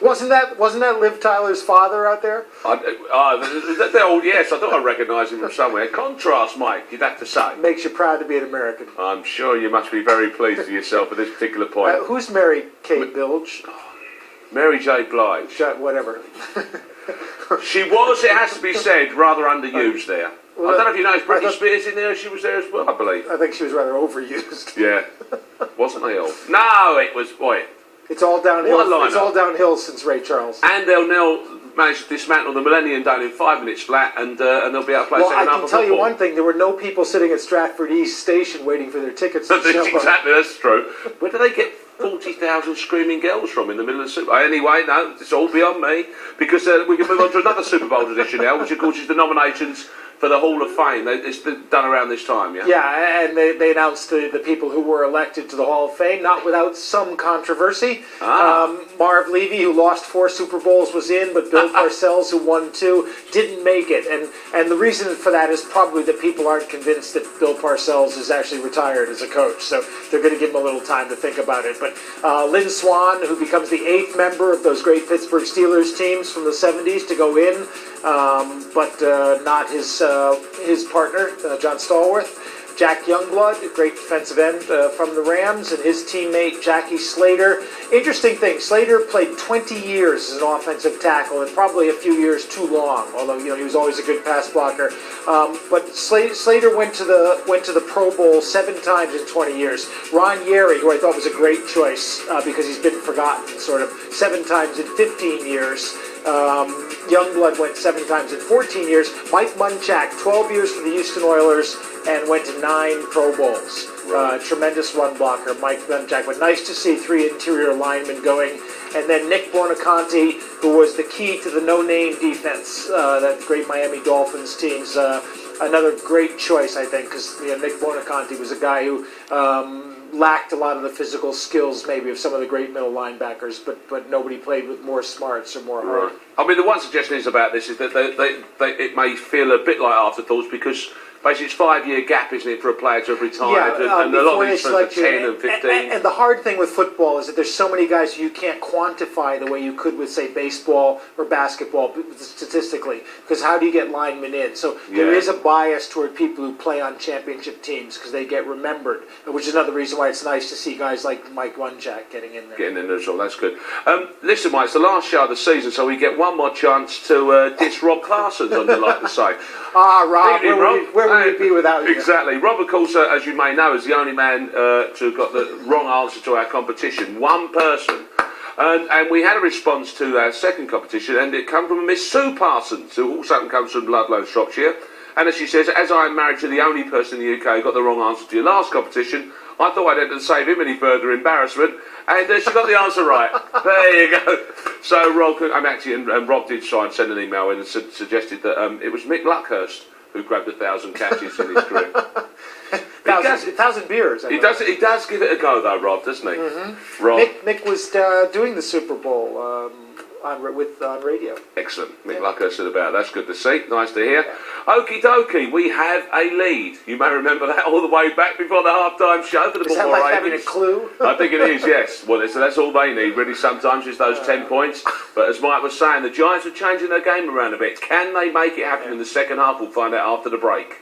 Wasn't that Liv Tyler's father out there? Yes, I thought I recognised him from somewhere. Contrast, Mike, you'd have to say. Makes you proud to be an American. I'm sure you must be very pleased with yourself at this particular point. Who's married Kate Bilge? Mary J. Blige. Whatever. She was, it has to be said, rather underused there. Well, I don't know if you know, is Britney Spears in there? She was there as well, I believe. I think she was rather overused. Yeah. Wasn't they all? No, it was, boy. It's all downhill. It's all downhill since Ray Charles. And they'll now manage to dismantle the Millennium Dome in 5 minutes flat, and they'll be able to play second half of football. Well, I can tell you one thing: there were no people sitting at Stratford East Station waiting for their tickets. Exactly, that's true. Where do they get 40,000 screaming girls from in the middle of the Super Bowl? Anyway, no, it's all beyond me, because we can move on to another Super Bowl tradition now, which of course is the nominations for the Hall of Fame. It's done around this time, yeah? Yeah, and they announced the people who were elected to the Hall of Fame, not without some controversy. Marv Levy, who lost 4 Super Bowls, was in, but Bill Parcells, who won 2, didn't make it. And the reason for that is probably that people aren't convinced that Bill Parcells is actually retired as a coach, so they're going to give him a little time to think about it. But Lynn Swann, who becomes the 8th member of those great Pittsburgh Steelers teams from the 70s to go in, but not his partner, John Stallworth. Jack Youngblood, a great defensive end from the Rams, and his teammate Jackie Slater. Interesting thing, Slater played 20 years as an offensive tackle, and probably a few years too long, although he was always a good pass blocker. But Slater went to the Pro Bowl 7 times in 20 years. Ron Yeri, who I thought was a great choice because he's been forgotten, sort of 7 times in 15 years. Youngblood went 7 times in 14 years. Mike Munchak, 12 years for the Houston Oilers, and went to 9 Pro Bowls. Tremendous run blocker, Mike Munchak. But nice to see 3 interior linemen going. And then Nick Buonaconti, who was the key to the no-name defense, that great Miami Dolphins team's another great choice, I think, because Nick Buonaconti was a guy who lacked a lot of the physical skills maybe of some of the great middle linebackers, but nobody played with more smarts or more heart. I mean, the one suggestion is about this is that it may feel a bit like afterthoughts because basically it's 5-year gap, isn't it, for a player to have retired, and a lot of these are 10 and 15. And the hard thing with football is that there's so many guys you can't quantify the way you could with, say, baseball or basketball statistically, because how do you get linemen in? So there is a bias toward people who play on championship teams because they get remembered, which is another reason why it's nice to see guys like Mike Munchak getting in there. Getting in there as well, that's good. Listen, Mike, it's the last show of the season, so we get one more chance to diss Rob Carlson, as I'd like to say. Rob, where would we be without you? Exactly. Rob, of course, as you may know, is the only man to have got the wrong answer to our competition. One person. And we had a response to our second competition, and it came from Miss Sue Parsons, who also comes from Ludlow, Shropshire. And as she says, as I am married to the only person in the UK who got the wrong answer to your last competition, I thought I'd have to save him any further embarrassment, and she got the answer right. There you go. So Rob, and Rob did try and send an email in and suggested that it was Mick Luckhurst who grabbed 1,000 catches in his career. 1,000 beers. He does give it a go though, Rob, doesn't he? Mm-hmm. Rob. Mick was doing the Super Bowl on radio. Excellent. Mick Luckhurst said about it. That's good to see. Nice to hear. Okie dokie, we have a lead. You may remember that all the way back before the halftime show for the Baltimore Ravens. Is that like having a clue? I think it is, yes. Well, so that's all they need, really, sometimes, is those 10 points. But as Mike was saying, the Giants are changing their game around a bit. Can they make it happen in the second half? We'll find out after the break.